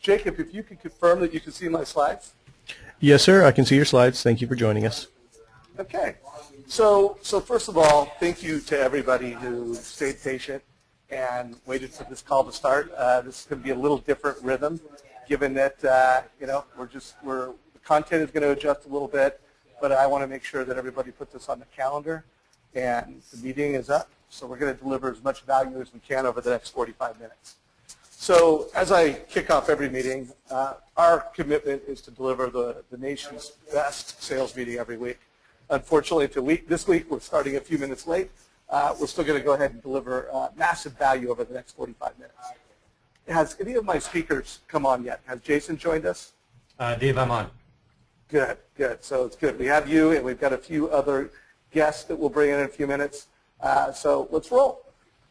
Jacob, if you could confirm that you can see my slides. Yes, sir. I can see your slides. Thank you for joining us. Okay. So first of all, thank you to everybody who stayed patient and waited for this call to start. This is going to be a little different rhythm, given that the content is going to adjust a little bit, but I want to make sure that everybody puts this on the calendar, and the meeting is up. So we're going to deliver as much value as we can over the next 45 minutes. So as I kick off every meeting, our commitment is to deliver the nation's best sales meeting every week. Unfortunately, this week we're starting a few minutes late. We're still going to go ahead and deliver massive value over the next 45 minutes. Has any of my speakers come on yet? Has Jason joined us? Dave, I'm on. Good, good. So it's good. We have you, and we've got a few other guests that we'll bring in a few minutes. So let's roll.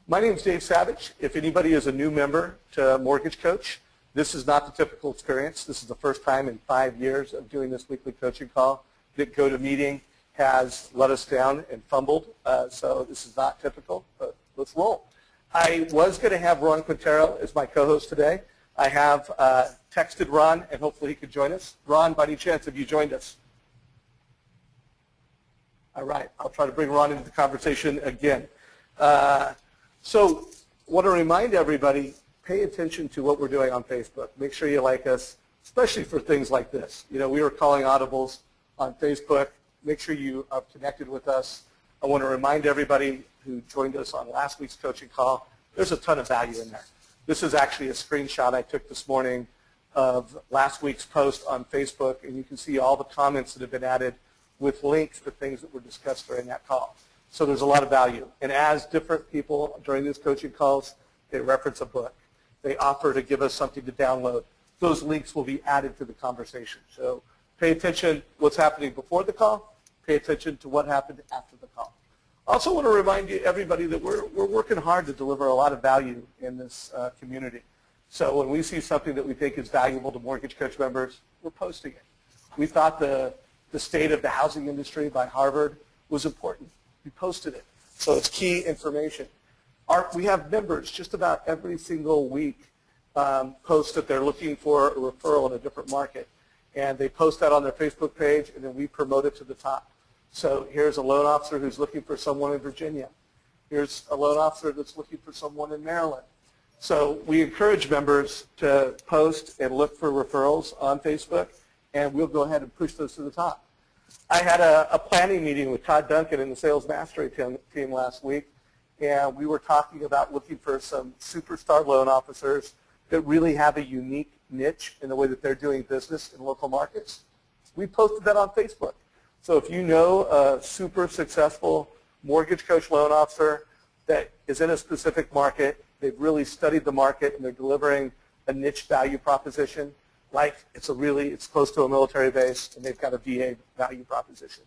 My name is Dave Savage. If anybody is a new member to Mortgage Coach, this is not the typical experience. This is the first time in 5 years of doing this weekly coaching call that GoToMeeting has let us down and fumbled. So this is not typical, but let's roll. I was going to have Ron Quintero as my co-host today. I have texted Ron, and hopefully he could join us. Ron, by any chance, have you joined us? All right. I'll try to bring Ron into the conversation again. So I want to remind everybody, pay attention to what we're doing on Facebook. Make sure you like us, especially for things like this. You know, we were calling audibles on Facebook. Make sure you are connected with us. I want to remind everybody who joined us on last week's coaching call, there's a ton of value in there. This is actually a screenshot I took this morning of last week's post on Facebook, and you can see all the comments that have been added with links to things that were discussed during that call. So there's a lot of value. And as different people during these coaching calls, they reference a book. They offer to give us something to download. Those links will be added to the conversation. So pay attention to what's happening before the call. Pay attention to what happened after the call. I also want to remind everybody that we're working hard to deliver a lot of value in this community. So when we see something that we think is valuable to Mortgage Coach members, we're posting it. We thought the state of the housing industry by Harvard was important. We posted it. So it's key information. We have members just about every single week post that they're looking for a referral in a different market. And they post that on their Facebook page, and then we promote it to the top. So here's a loan officer who's looking for someone in Virginia. Here's a loan officer that's looking for someone in Maryland. So we encourage members to post and look for referrals on Facebook, and we'll go ahead and push those to the top. I had a planning meeting with Todd Duncan and the Sales Mastery team last week, and we were talking about looking for some superstar loan officers that really have a unique niche in the way that they're doing business in local markets. We posted that on Facebook. So if you know a super successful Mortgage Coach loan officer that is in a specific market, they've really studied the market, and they're delivering a niche value proposition, like it's close to a military base, and they've got a VA value proposition.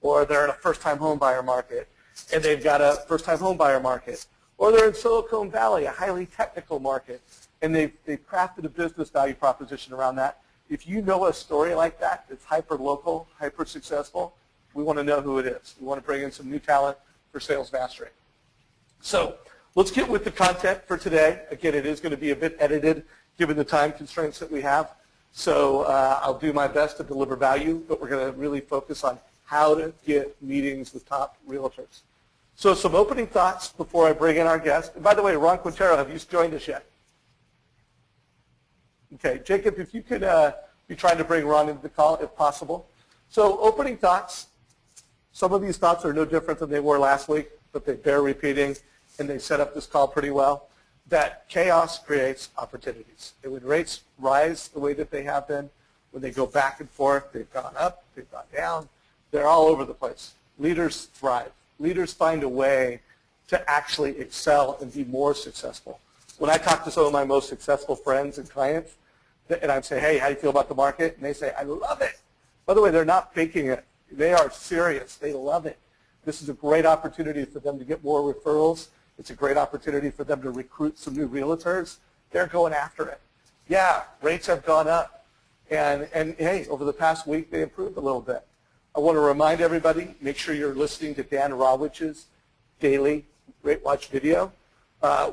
Or they're in a first-time home buyer market, and they've got a first-time home buyer market. Or they're in Silicon Valley, a highly technical market, and they've crafted a business value proposition around that. If you know a story like that that's hyper-local, hyper-successful, we want to know who it is. We want to bring in some new talent for Sales Mastery. So let's get with the content for today. Again, it is going to be a bit edited given the time constraints that we have. So I'll do my best to deliver value, but we're going to really focus on how to get meetings with top realtors. So some opening thoughts before I bring in our guest. And by the way, Ron Quintero, have you joined us yet? Okay, Jacob, if you could be trying to bring Ron into the call if possible. So opening thoughts. Some of these thoughts are no different than they were last week, but they bear repeating, and they set up this call pretty well. That chaos creates opportunities. And when rates rise the way that they have been, when they go back and forth, they've gone up, they've gone down, they're all over the place. Leaders thrive. Leaders find a way to actually excel and be more successful. When I talk to some of my most successful friends and clients, and I say, hey, how do you feel about the market? And they say, I love it. By the way, they're not faking it. They are serious. They love it. This is a great opportunity for them to get more referrals. It's a great opportunity for them to recruit some new realtors. They're going after it. Yeah, rates have gone up. And hey, over the past week, they improved a little bit. I want to remind everybody, make sure you're listening to Dan Rawich's daily Rate Watch video.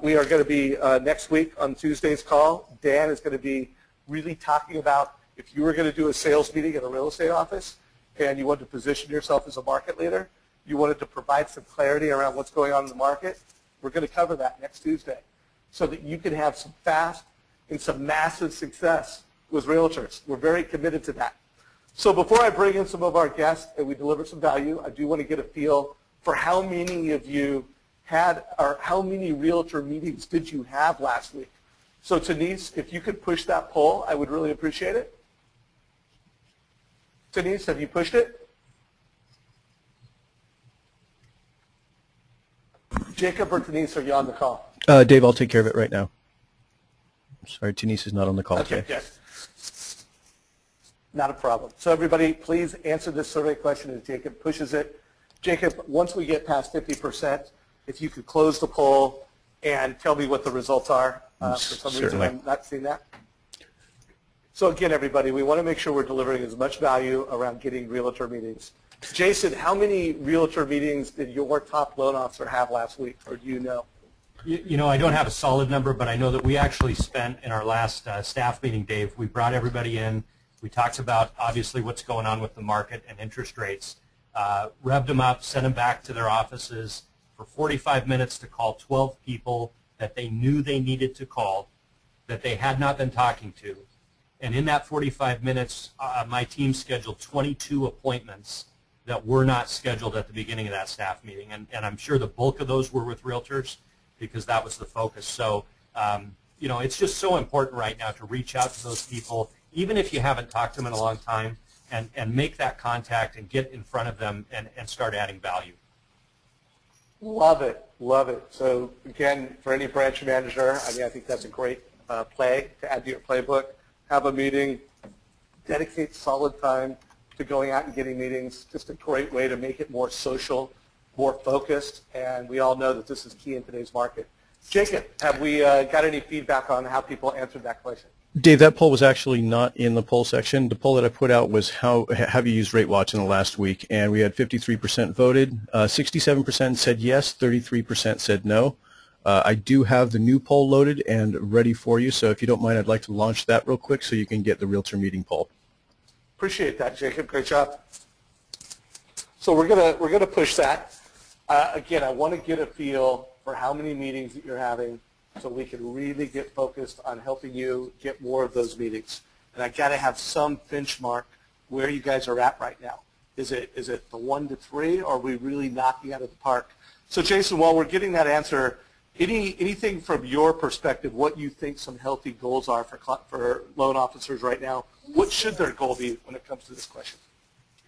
We are going to be, next week on Tuesday's call, Dan is going to be really talking about if you were going to do a sales meeting at a real estate office and you wanted to position yourself as a market leader, you wanted to provide some clarity around what's going on in the market, we're going to cover that next Tuesday so that you can have some fast and some massive success with realtors. We're very committed to that. So before I bring in some of our guests and we deliver some value, I do want to get a feel for how many of you had, or how many realtor meetings did you have last week? So Denise, if you could push that poll, I would really appreciate it. Denise, have you pushed it? Jacob or Denise, are you on the call? Dave, I'll take care of it right now. Sorry, Denise is not on the call Okay, today. yes. Not a problem. So everybody, please answer this survey question as Jacob pushes it. Jacob, once we get past 50%, if you could close the poll and tell me what the results are. For some reason, I'm not seeing that. So again, everybody, we want to make sure we're delivering as much value around getting realtor meetings. Jason, how many realtor meetings did your top loan officer have last week, or do you know? You know, I don't have a solid number, but I know that we actually spent in our last staff meeting, Dave, we brought everybody in. We talked about, obviously, what's going on with the market and interest rates, revved them up, sent them back to their offices for 45 minutes to call 12 people that they knew they needed to call, that they had not been talking to. And in that 45 minutes, my team scheduled 22 appointments that were not scheduled at the beginning of that staff meeting. And I'm sure the bulk of those were with realtors because that was the focus. So, you know, it's just so important right now to reach out to those people, even if you haven't talked to them in a long time, and make that contact and get in front of them and start adding value. Love it, love it. So again, for any branch manager, I mean, I think that's a great play to add to your playbook. Have a meeting, dedicate solid time to going out and getting meetings. Just a great way to make it more social, more focused, and we all know that this is key in today's market. Jacob, have we got any feedback on how people answered that question? Dave, that poll was actually not in the poll section. The poll that I put out was how have you used RateWatch in the last week, and we had 53% voted. 67% said yes, 33% said no. I do have the new poll loaded and ready for you, so if you don't mind, I'd like to launch that real quick so you can get the realtor meeting poll. Appreciate that, Jacob. Great job. So we're gonna push that. Again, I want to get a feel for how many meetings that you're having, so we can really get focused on helping you get more of those meetings. And I got to have some benchmark where you guys are at right now. Is it the 1 to 3, or are we really knocking out of the park? So Jason, while we're getting that answer, anything from your perspective, what you think some healthy goals are for loan officers right now? What should their goal be when it comes to this question?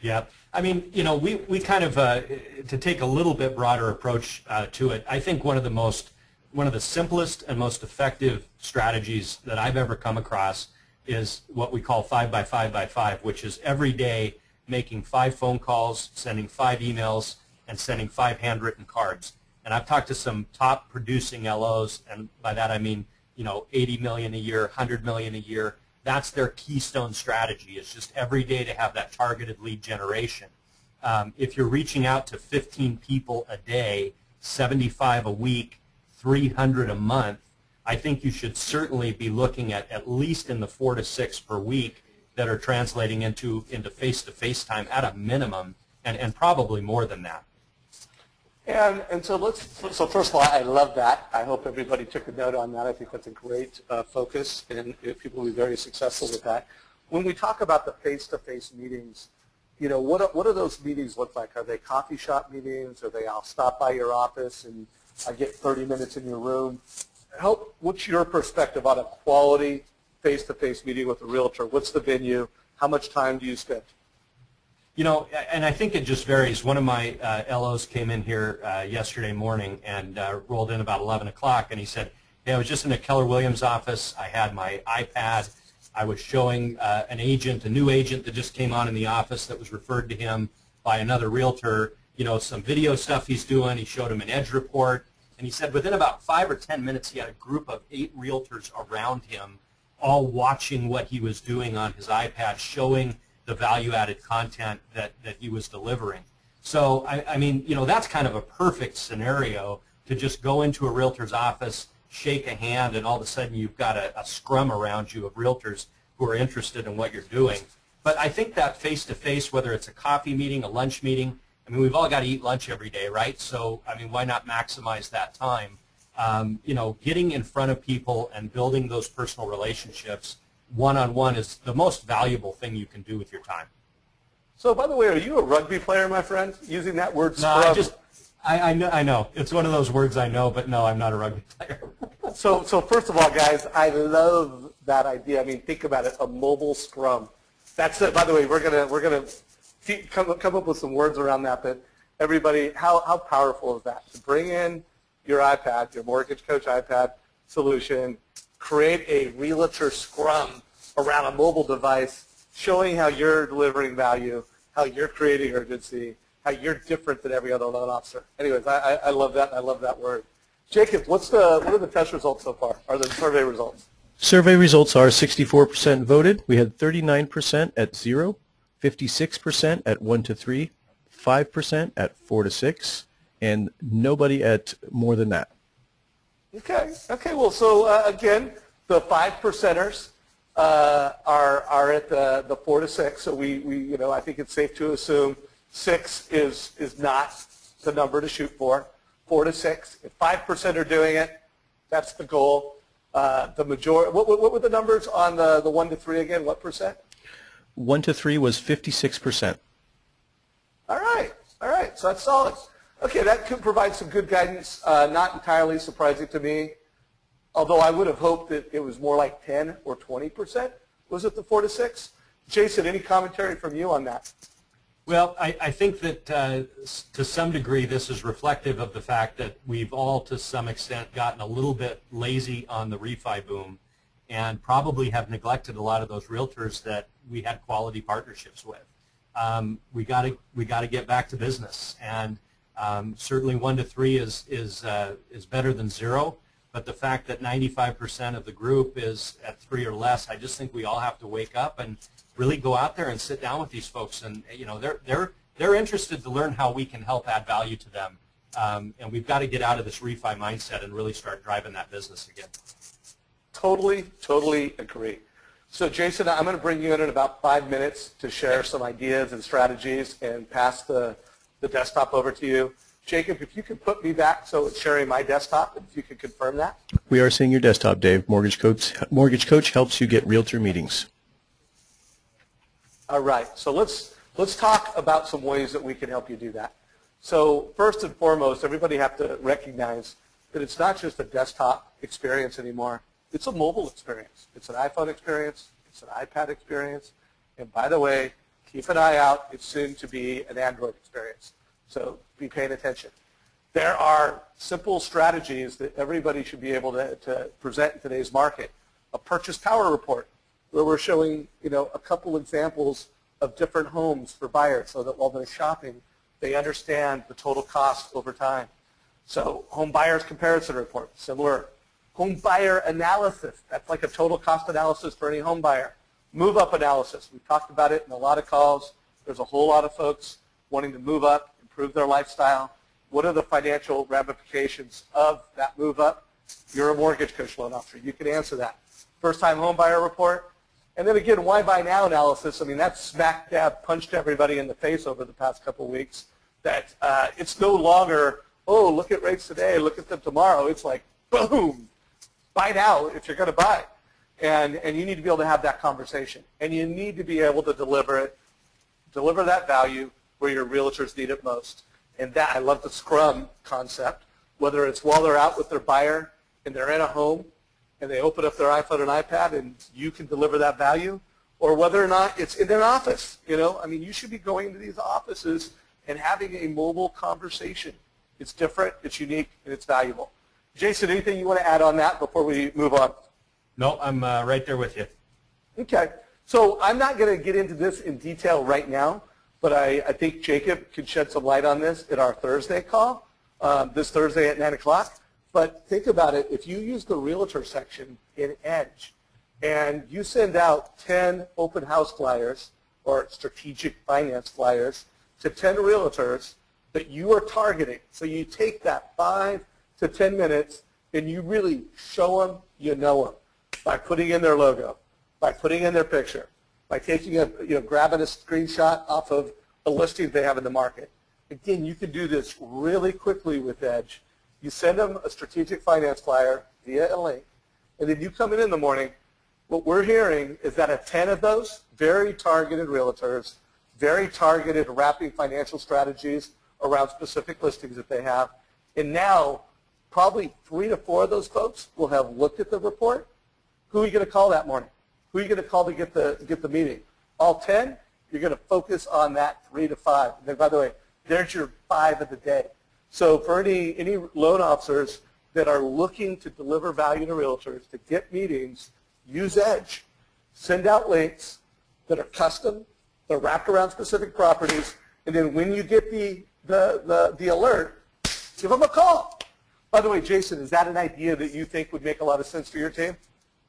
Yeah, I mean, you know, we kind of, to take a little bit broader approach to it, I think one of the simplest and most effective strategies that I've ever come across is what we call 5 by 5 by 5, which is every day making 5 phone calls, sending 5 emails, and sending 5 handwritten cards. And I've talked to some top producing LOs, and by that I mean, you know, 80 million a year, 100 million a year. That's their keystone strategy. It's just every day to have that targeted lead generation. If you're reaching out to 15 people a day, 75 a week, 300 a month, I think you should certainly be looking at least in the 4 to 6 per week that are translating into face-to-face time at a minimum, and probably more than that. And so so first of all, I love that. I hope everybody took a note on that. I think that's a great focus, and people will be very successful with that. When we talk about the face-to-face meetings, you know, what do those meetings look like? Are they coffee shop meetings? Are they I'll stop by your office and I get 30 minutes in your room? What's your perspective on a quality face-to-face meeting with a realtor? What's the venue? How much time do you spend? You know, and I think it just varies. One of my LOs came in here yesterday morning and rolled in about 11 o'clock, and he said, hey, I was just in a Keller Williams office. I had my iPad. I was showing a new agent that just came on in the office that was referred to him by another realtor, you know, some video stuff he's doing. He showed him an edge report, and he said within about 5 or 10 minutes he had a group of 8 realtors around him all watching what he was doing on his iPad, showing the value-added content that he was delivering. So, I mean, you know, that's kind of a perfect scenario to just go into a realtor's office, shake a hand, and all of a sudden you've got a scrum around you of realtors who who are interested in what you're doing. But I think that face-to-face, whether it's a coffee meeting, a lunch meeting, I mean, we've all got to eat lunch every day, right? So, I mean, why not maximize that time? You know, getting in front of people and building those personal relationships one-on-one is the most valuable thing you can do with your time. So, by the way, are you a rugby player, my friend? Using that word No, scrub. I know. It's one of those words I know, but no, I'm not a rugby player. So first of all, guys, I love that idea. I mean, think about it, a mobile scrum. That's it. By the way, we're gonna come up with some words around that. But everybody, how powerful is that? To bring in your iPad, your Mortgage Coach iPad solution, create a realtor scrum around a mobile device, showing how you're delivering value, how you're creating urgency, how you're different than every other loan officer. Anyways, I love that. I love that word. Jacob, what are the test results so far, or the survey results? Survey results are 64% voted. We had 39% at 0, 56% at 1 to 3, 5% at 4 to 6, and nobody at more than that. Okay. Well, so again, the 5%ers are at the 4 to 6. So we I think it's safe to assume 6 is not the number to shoot for. 4 to 6. If 5% are doing it, that's the goal. The majority. What were the numbers on the 1 to 3 again? What percent? 1 to 3 was 56%. All right. So that's solid. Okay, that could provide some good guidance. Not entirely surprising to me, although I would have hoped that it was more like 10 or 20%. Was it the 4 to 6? Jason, any commentary from you on that? Well, I think that to some degree this is reflective of the fact that we've all to some extent gotten a little bit lazy on the refi boom and probably have neglected a lot of those realtors that we had quality partnerships with. We got to get back to business, and certainly 1 to 3 is better than 0. But the fact that 95% of the group is at 3 or less, I just think we all have to wake up and really go out there and sit down with these folks. And they're interested to learn how we can help add value to them. And we've got to get out of this refi mindset and really start driving that business again. Totally agree. So Jason, I'm going to bring you in about 5 minutes to share some ideas and strategies and pass the desktop over to you. Jacob, if you could put me back so it's sharing my desktop, if you could confirm that. We are seeing your desktop, Dave. Mortgage Coach helps you get realtor meetings. All right. So let's talk about some ways that we can help you do that. So first and foremost, everybody have to recognize that it's not just a desktop experience anymore. It's a mobile experience. It's an iPhone experience. It's an iPad experience. And by the way, keep an eye out. It's soon to be an Android experience. So be paying attention. There are simple strategies that everybody should be able to present in today's market. A purchase power report where we're showing a couple examples of different homes for buyers so that while they're shopping, they understand the total cost over time. So home buyers comparison report, similar. Home buyer analysis, that's like a total cost analysis for any home buyer. Move up analysis, we've talked about it in a lot of calls. There's a whole lot of folks wanting to move up, improve their lifestyle. What are the financial ramifications of that move up? You're a mortgage coach loan officer. You can answer that. First-time home buyer report. And then again, why buy now analysis. I mean, that's smack dab punched everybody in the face over the past couple of weeks. That it's no longer, oh, look at rates today, look at them tomorrow. It's like, boom, buy now if you're going to buy. And you need to be able to have that conversation. And you need to be able to deliver that value where your realtors need it most. And that, I love the Scrum concept, whether it's while they're out with their buyer and they're in a home and they open up their iPhone and iPad and you can deliver that value, or whether or not it's in their office. I mean, you should be going to these offices and having a mobile conversation. It's different, it's unique, and it's valuable. Jason, anything you want to add on that before we move on? No, I'm right there with you. Okay. So I'm not going to get into this in detail right now, but I think Jacob can shed some light on this at our Thursday call, this Thursday at 9 o'clock. But think about it. If you use the Realtor section in Edge and you send out 10 open house flyers or strategic finance flyers to 10 realtors that you are targeting, so you take that 5 to 10 minutes and you really show them you know them by putting in their logo, by putting in their picture, by taking grabbing a screenshot off of a listing they have in the market. Again, you can do this really quickly with Edge. You send them a strategic finance flyer via a link, and then you come in the morning. What we're hearing is that of 10 of those, very targeted realtors, very targeted wrapping financial strategies around specific listings that they have, and now probably 3 to 4 of those folks will have looked at the report. Who are you going to call that morning? Who are you going to call to get the meeting? All 10? You're going to focus on that 3 to 5. And then, by the way, there's your 5 of the day. So for any loan officers that are looking to deliver value to realtors, to get meetings, use Edge. Send out links that are custom, they're wrapped around specific properties, and then when you get the alert, give them a call. By the way, Jason, is that an idea that you think would make a lot of sense for your team?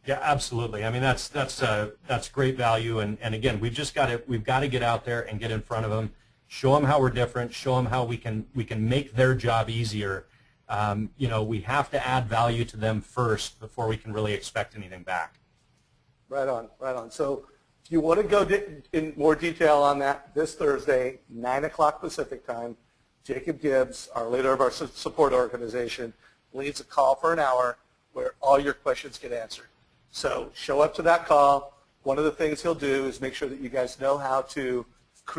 Yeah, absolutely. I mean, that's great value, and again, we've got to get out there and get in front of them, show them how we're different, show them how we can make their job easier. We have to add value to them first before we can really expect anything back. Right on, right on. So if you want to go in more detail on that, this Thursday, 9 o'clock Pacific time, Jacob Gibbs, our leader of our support organization, leads a call for an hour where all your questions get answered. So show up to that call. One of the things he'll do is make sure that you guys know how to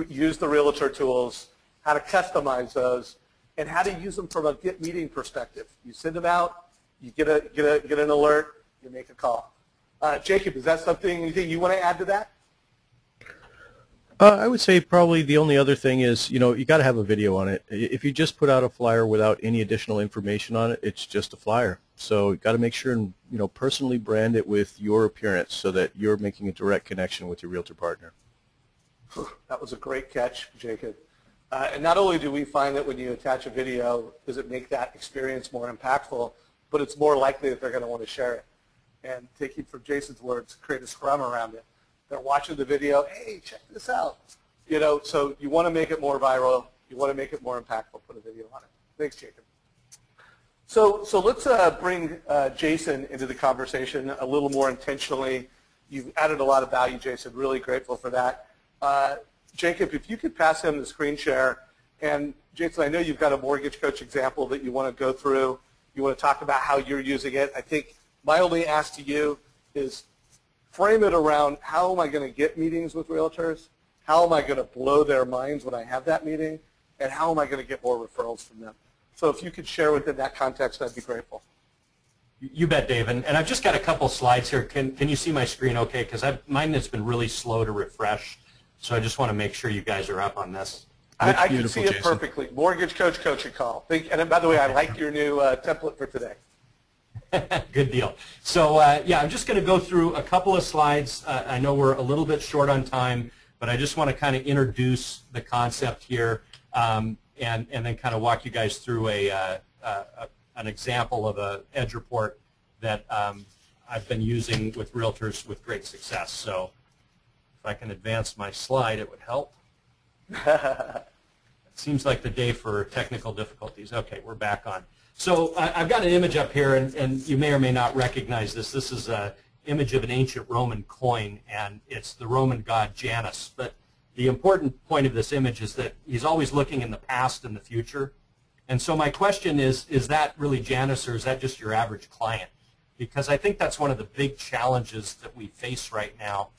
use the Realtor tools, how to customize those, and how to use them from a get meeting perspective. You send them out, you get an alert, you make a call. Jacob, is that anything you want to add to that? I would say probably the only other thing is, you got to have a video on it. If you just put out a flyer without any additional information on it, it's just a flyer. So you got to make sure and, personally brand it with your appearance so that you're making a direct connection with your realtor partner. That was a great catch, Jacob. And not only do we find that when you attach a video, does it make that experience more impactful, but it's more likely that they're going to want to share it. And taking from Jason's words, create a scrum around it. They're watching the video, hey, check this out. So you want to make it more viral. You want to make it more impactful, put a video on it. Thanks, Jacob. So let's bring Jason into the conversation a little more intentionally. You've added a lot of value, Jason. Really grateful for that. Jacob, if you could pass him the screen share. And Jason, I know you've got a mortgage coach example that you want to go through. You want to talk about how you're using it. I think my only ask to you is frame it around how am I going to get meetings with realtors? How am I going to blow their minds when I have that meeting? And how am I going to get more referrals from them? So if you could share within that context, I'd be grateful. You bet, Dave. And I've just got a couple slides here. Can you see my screen okay? Because mine has been really slow to refresh. So I just want to make sure you guys are up on this. I can see it perfectly. Mortgage coach coaching call. And by the way, I like your new template for today. Good deal. So yeah, I'm just going to go through a couple of slides. I know we're a little bit short on time, but I just want to kind of introduce the concept here and then kind of walk you guys through an example of an Edge report that I've been using with realtors with great success. So if I can advance my slide, it would help. It seems like the day for technical difficulties. Okay, we're back on. So I've got an image up here, and you may or may not recognize this. This is an image of an ancient Roman coin, and it's the Roman god Janus. But the important point of this image is that he's always looking in the past and the future. And so my question is that really Janus, or is that just your average client? Because I think that's one of the big challenges that we face right now.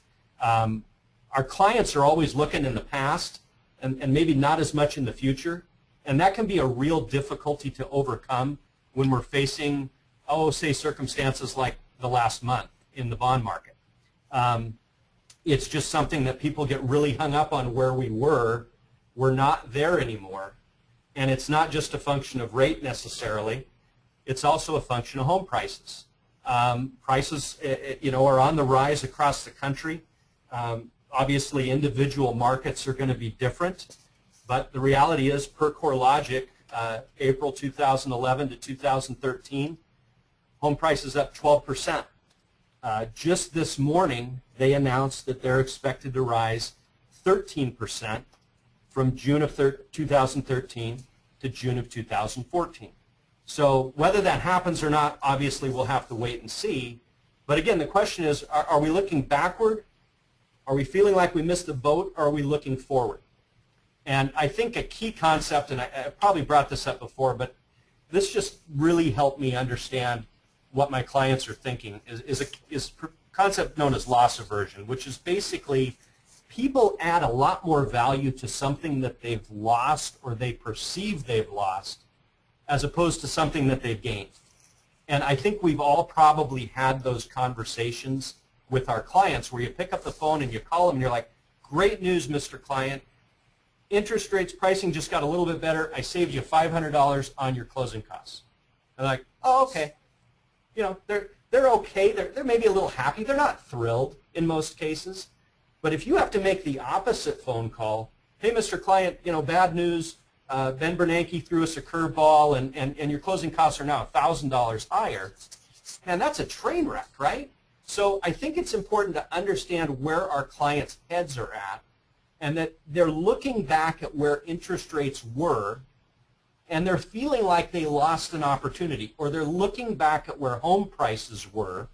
Our clients are always looking in the past and maybe not as much in the future. And that can be a real difficulty to overcome when we're facing, say, circumstances like the last month in the bond market. It's just something that people get really hung up on where we were. We're not there anymore. And it's not just a function of rate necessarily. It's also a function of home prices. Prices, are on the rise across the country. Obviously, individual markets are going to be different. But the reality is, per CoreLogic, April 2011 to 2013, home prices up 12%. Just this morning, they announced that they're expected to rise 13% from June of 2013 to June of 2014. So whether that happens or not, obviously we'll have to wait and see. But again, the question is, are we looking backward? Are we feeling like we missed the boat, or are we looking forward? And I think a key concept, and I probably brought this up before, but this just really helped me understand what my clients are thinking, is a concept known as loss aversion, which is basically people add a lot more value to something that they've lost or they perceive they've lost as opposed to something that they've gained. And I think we've all probably had those conversations with our clients where you pick up the phone and you call them and you're like, great news, Mr. Client. Interest rates, pricing just got a little bit better. I saved you $500 on your closing costs. They're like, oh, okay. You know, they're okay. They're maybe a little happy. They're not thrilled in most cases. But if you have to make the opposite phone call, hey, Mr. Client, you know, bad news. Ben Bernanke threw us a curveball, and your closing costs are now $1,000 higher. Man, that's a train wreck, right? So I think it's important to understand where our clients' heads are at, and that they're looking back at where interest rates were, and they're feeling like they lost an opportunity, or they're looking back at where home prices were,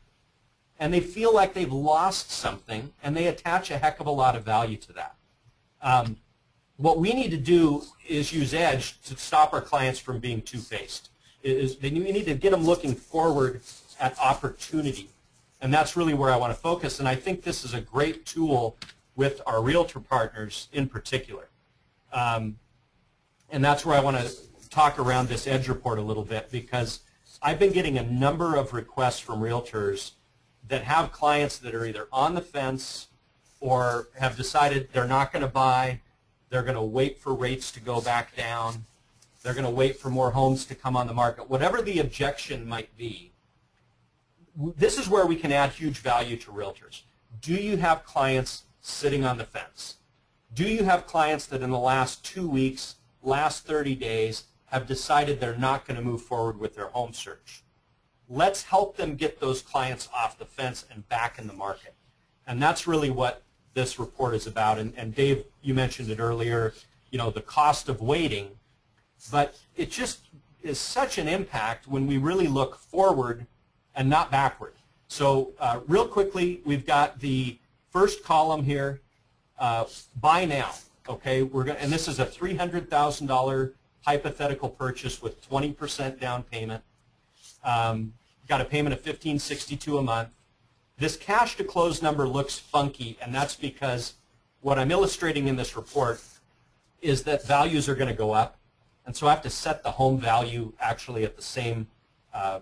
and they feel like they've lost something, and they attach a heck of a lot of value to that. What we need to do is use Edge to stop our clients from being two-faced. We need to get them looking forward at opportunity. And that's really where I want to focus. And I think this is a great tool with our realtor partners in particular. And that's where I want to talk around this Edge report a little bit, because I've been getting a number of requests from realtors that have clients that are either on the fence or have decided they're not going to buy. They're going to wait for rates to go back down. They're going to wait for more homes to come on the market. Whatever the objection might be, this is where we can add huge value to realtors. Do you have clients sitting on the fence? Do you have clients that in the last 2 weeks, last 30 days, have decided they're not going to move forward with their home search? Let's help them get those clients off the fence and back in the market. And that's really what this report is about. And Dave, you mentioned it earlier, you know, the cost of waiting. But it just is such an impact when we really look forward and not backward. So real quickly, we've got the first column here, buy now. Okay, and this is a $300,000 hypothetical purchase with 20% down payment. Got a payment of $1,562 a month. This cash to close number looks funky, and that's because what I'm illustrating in this report is that values are going to go up, and so I have to set the home value actually at the same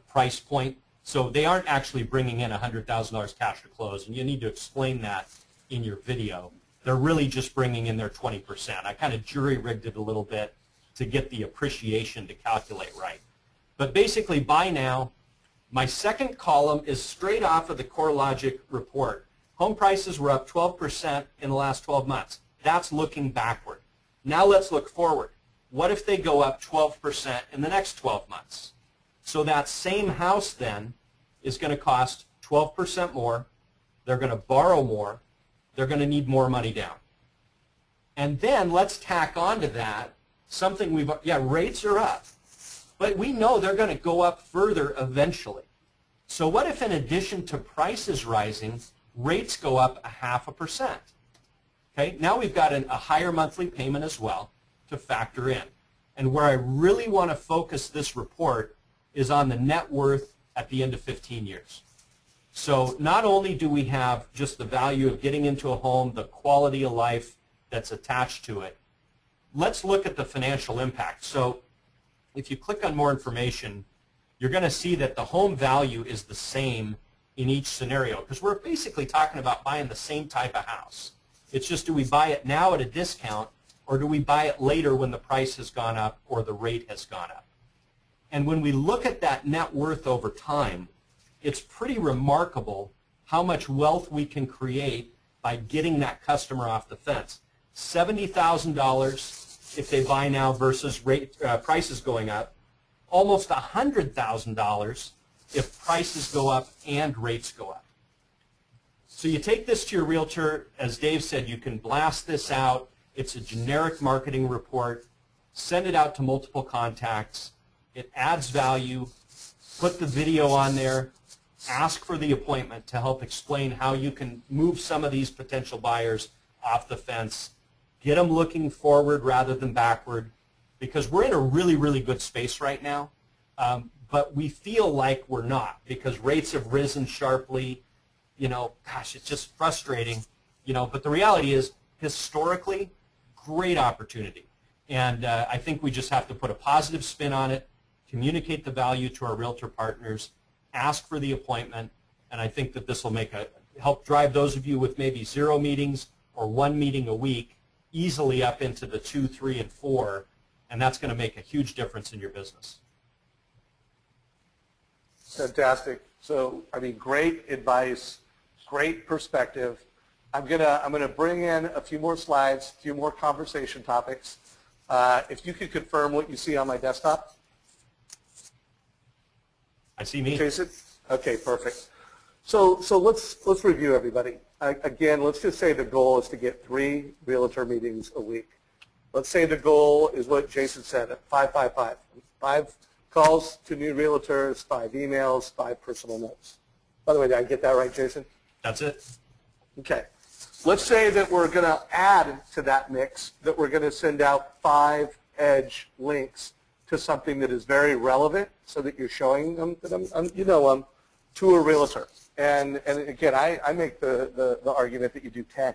price point. So they aren't actually bringing in $100,000 cash to close, and you need to explain that in your video. They're really just bringing in their 20%. I kind of jury-rigged it a little bit to get the appreciation to calculate right. But basically, buy now. My second column is straight off of the CoreLogic report. Home prices were up 12% in the last 12 months. That's looking backward. Now let's look forward. What if they go up 12% in the next 12 months? So that same house then is going to cost 12% more. They're going to borrow more. They're going to need more money down. And then let's tack on to that something rates are up. But we know they're going to go up further eventually. So what if in addition to prices rising, rates go up 0.5%? Okay, now we've got a higher monthly payment as well to factor in. And where I really want to focus this report is on the net worth at the end of 15 years. So not only do we have just the value of getting into a home, the quality of life that's attached to it, let's look at the financial impact. So if you click on more information, you're going to see that the home value is the same in each scenario, because we're basically talking about buying the same type of house. It's just, do we buy it now at a discount, or do we buy it later when the price has gone up or the rate has gone up? And when we look at that net worth over time, it's pretty remarkable how much wealth we can create by getting that customer off the fence. $70,000 if they buy now versus prices going up, almost $100,000 if prices go up and rates go up. So you take this to your realtor. As Dave said, you can blast this out. It's a generic marketing report. Send it out to multiple contacts. It adds value. Put the video on there. ask for the appointment to help explain how you can move some of these potential buyers off the fence, get them looking forward rather than backward, because we're in a really, really good space right now, but we feel like we're not because rates have risen sharply. Gosh, it's just frustrating, but the reality is historically, great opportunity. And I think we just have to put a positive spin on it, communicate the value to our realtor partners, ask for the appointment, and I think that this will help drive those of you with maybe 0 meetings or 1 meeting a week easily up into the 2, 3, and 4, and that's going to make a huge difference in your business. Fantastic. So, great advice, great perspective. I'm gonna bring in a few more slides, a few more conversation topics. If you could confirm what you see on my desktop. I see me. Jason? Okay, perfect. So let's review, everybody. Again, let's just say the goal is to get 3 realtor meetings a week. Let's say the goal is what Jason said, 555. 5 calls to new realtors, 5 emails, 5 personal notes. By the way, did I get that right, Jason? That's it. Okay. Let's say that we're going to add to that mix, that we're going to send out 5 edge links to something that is very relevant so that you're showing them to them, to a realtor. And again, I make the argument that you do 10.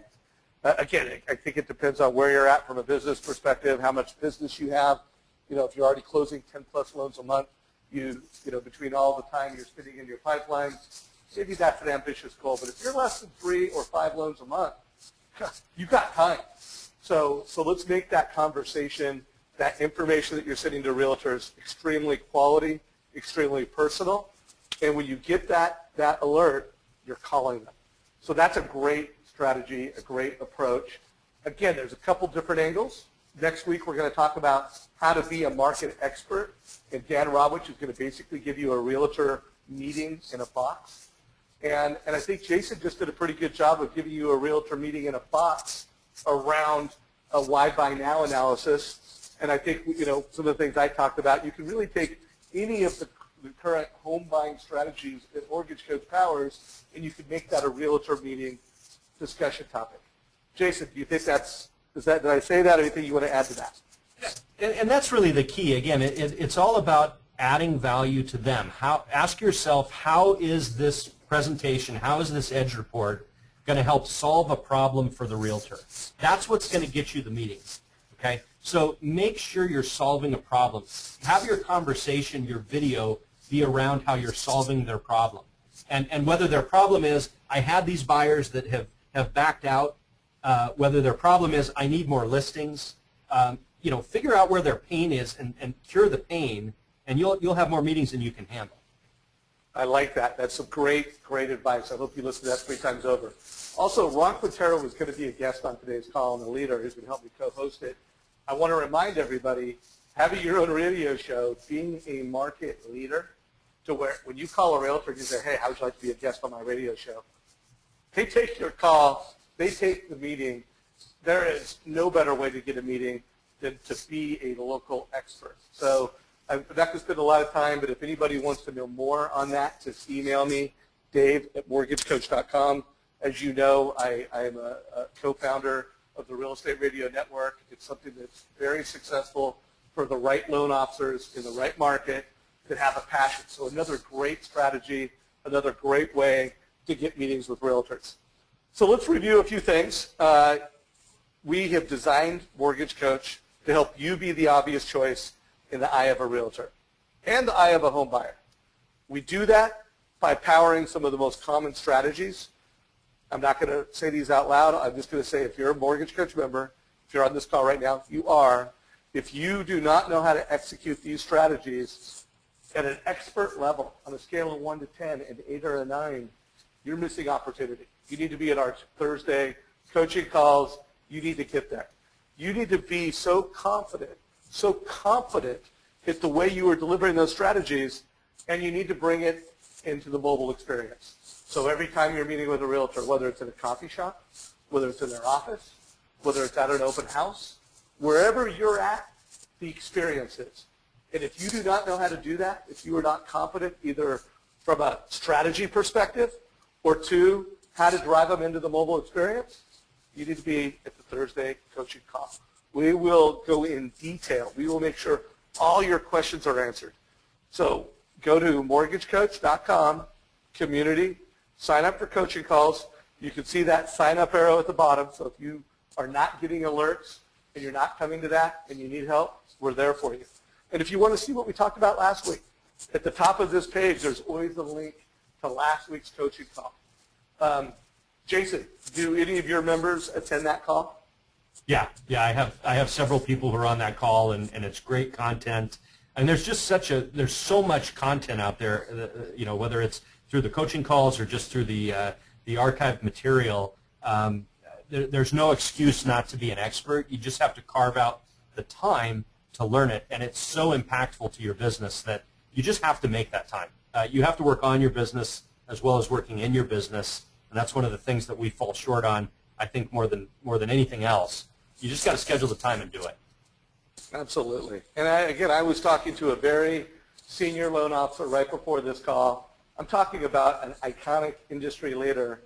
Again, I think it depends on where you're at from a business perspective, how much business you have. If you're already closing 10+ loans a month, between all the time you're spending in your pipeline, maybe that's an ambitious goal. But if you're less than 3 or 5 loans a month, you've got time. So let's make that conversation, that information that you're sending to realtors, extremely quality, extremely personal. And when you get that alert, you're calling them. So that's a great strategy, a great approach. Again, there's a couple different angles. Next week, we're going to talk about how to be a market expert. And Dan Robich is going to basically give you a realtor meeting in a box. And I think Jason just did a pretty good job of giving you a realtor meeting in a box around a why buy now analysis. And I think, some of the things I talked about, you can really take any of the current home buying strategies that Mortgage Coach powers, and you can make that a realtor meeting discussion topic. Jason, do you think did I say that, or anything you want to add to that? And that's really the key. Again, it's all about adding value to them. Ask yourself, how is this presentation, how is this edge report going to help solve a problem for the realtor? That's what's going to get you the meetings. Okay? So make sure you're solving a problem. Have your conversation, your video, be around how you're solving their problem. And whether their problem is, I had these buyers that have backed out, whether their problem is, I need more listings, figure out where their pain is and cure the pain, and you'll have more meetings than you can handle. I like that. That's some great advice. I hope you listen to that 3 times over. Also, Ron Quintero was going to be a guest on today's call, and the leader who's going to help me co-host it. I want to remind everybody, having your own radio show, being a market leader, to where when you call a realtor and you say, hey, how would you like to be a guest on my radio show? They take your call. They take the meeting. There is no better way to get a meeting than to be a local expert. So I'm not going to spend a lot of time, but if anybody wants to know more on that, just email me, dave@mortgagecoach.com. As you know, I am a co-founder of the Real Estate Radio Network. It's something that's very successful for the right loan officers in the right market that have a passion. So another great strategy, another great way to get meetings with realtors. So let's review a few things. We have designed Mortgage Coach to help you be the obvious choice in the eye of a realtor and the eye of a home buyer. We do that by powering some of the most common strategies. I'm not going to say these out loud. I'm just going to say, if you're a Mortgage Coach member, if you're on this call right now, you are. If you do not know how to execute these strategies at an expert level on a scale of 1 to 10, an 8 or a 9, you're missing opportunity. You need to be at our Thursday coaching calls. You need to get there. You need to be so confident at the way you are delivering those strategies, and you need to bring it into the mobile experience. So every time you're meeting with a realtor, whether it's in a coffee shop, whether it's in their office, whether it's at an open house, wherever you're at, the experience is. And if you do not know how to do that, if you are not confident either from a strategy perspective, or 2, how to drive them into the mobile experience, you need to be at the Thursday coaching call. We will go in detail. We will make sure all your questions are answered. So go to mortgagecoach.com, community, sign up for coaching calls. You can see that sign up arrow at the bottom. So if you are not getting alerts and you're not coming to that and you need help, we're there for you. And if you want to see what we talked about last week, at the top of this page, there's always a link to last week's coaching call. Jason, do any of your members attend that call? Yeah, I have several people who are on that call, and it's great content. And there's just there's so much content out there, whether it's through the coaching calls or just through the archived material. There's no excuse not to be an expert. You just have to carve out the time to learn it, and it's so impactful to your business that you just have to make that time. You have to work on your business as well as working in your business, and that's one of the things that we fall short on, I think, more than anything else. You just got to schedule the time and do it. Absolutely. And I was talking to a very senior loan officer right before this call. I'm talking about an iconic industry leader,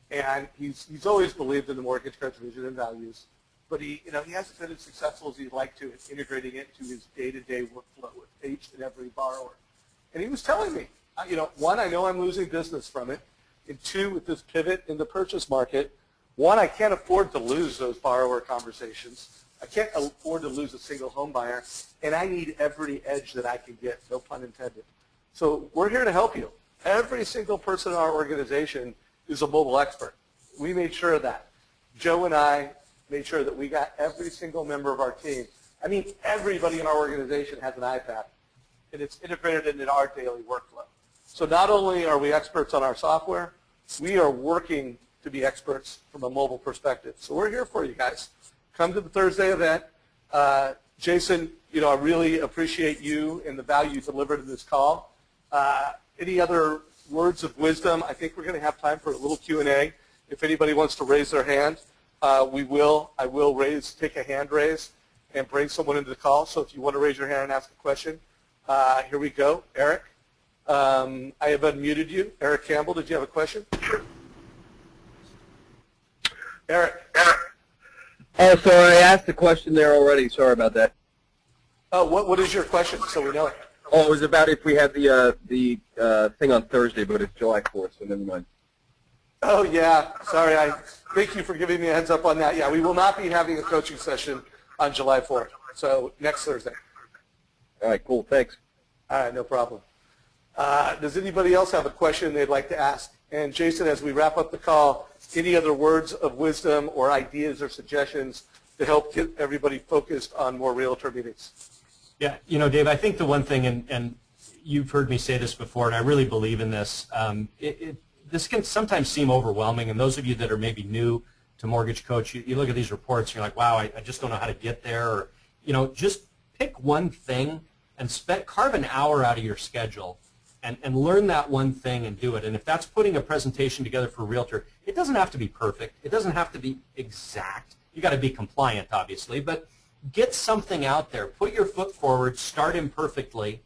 and he's always believed in the mortgage coach vision and values, but he hasn't been as successful as he'd like to at integrating it into his day-to-day workflow with each and every borrower. And he was telling me, 1, I know I'm losing business from it, and 2, with this pivot in the purchase market, 1, I can't afford to lose those borrower conversations. I can't afford to lose a single home buyer, and I need every edge that I can get, no pun intended. So we're here to help you. Every single person in our organization is a mobile expert. We made sure of that. Joe and I made sure that we got every single member of our team. I mean, everybody in our organization has an iPad, and it's integrated into our daily workflow. So not only are we experts on our software, we are working to be experts from a mobile perspective. So we're here for you guys. Come to the Thursday event. Jason, I really appreciate you and the value you delivered in this call. Any other words of wisdom? I think we're going to have time for a little Q&A. If anybody wants to raise their hand, I will take a hand raise and bring someone into the call. So if you want to raise your hand and ask a question, here we go. Eric, I have unmuted you. Eric Campbell, did you have a question? Eric. Oh, sorry, I asked the question there already. Sorry about that. Oh, what is your question, so we know it? Oh, it was about if we have the thing on Thursday, but it's July 4th, so never mind. Oh, yeah. Sorry. Thank you for giving me a heads up on that. Yeah, we will not be having a coaching session on July 4th, so next Thursday. All right, cool. Thanks. All right, no problem. Does anybody else have a question they'd like to ask? And Jason, as we wrap up the call, any other words of wisdom or ideas or suggestions to help get everybody focused on more realtor meetings? Yeah, Dave, I think the one thing, and you've heard me say this before, and I really believe in this, this can sometimes seem overwhelming, and those of you that are maybe new to Mortgage Coach, you look at these reports, and you're like, wow, I just don't know how to get there, or, just pick one thing and carve an hour out of your schedule and learn that one thing and do it. And if that's putting a presentation together for a realtor, it doesn't have to be perfect. It doesn't have to be exact. You got to be compliant, obviously, but get something out there. Put your foot forward. Start imperfectly.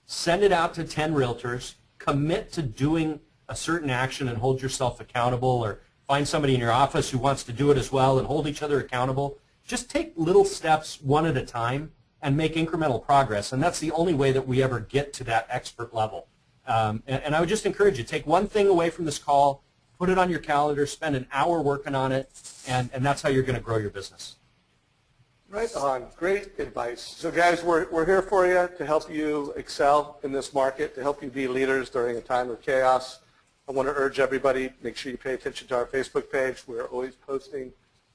Send it out to 10 realtors. Commit to doing a certain action and hold yourself accountable, or find somebody in your office who wants to do it as well and hold each other accountable. Just take little steps one at a time and make incremental progress, and that's the only way that we ever get to that expert level. And I would just encourage you, take one thing away from this call, put it on your calendar, spend an hour working on it, and that's how you're going to grow your business. Right on. Great advice. So, guys, we're here for you to help you excel in this market, to help you be leaders during a time of chaos. I want to urge everybody, make sure you pay attention to our Facebook page. We're always posting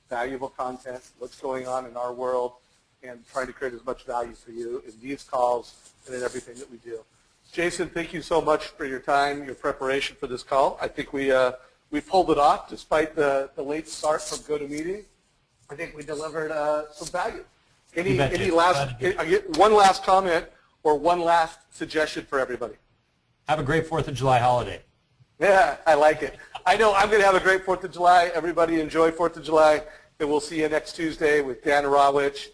valuable content, what's going on in our world, and trying to create as much value for you in these calls and in everything that we do. Jason, thank you so much for your time, your preparation for this call. I think we pulled it off despite the late start from GoToMeeting. I think we delivered some value. One last comment or one last suggestion for everybody? Have a great 4th of July holiday. Yeah, I like it. I know I'm going to have a great 4th of July. Everybody enjoy 4th of July, and we'll see you next Tuesday with Dan Rawich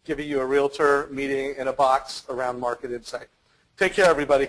giving you a realtor meeting in a box around market insight. Take care, everybody.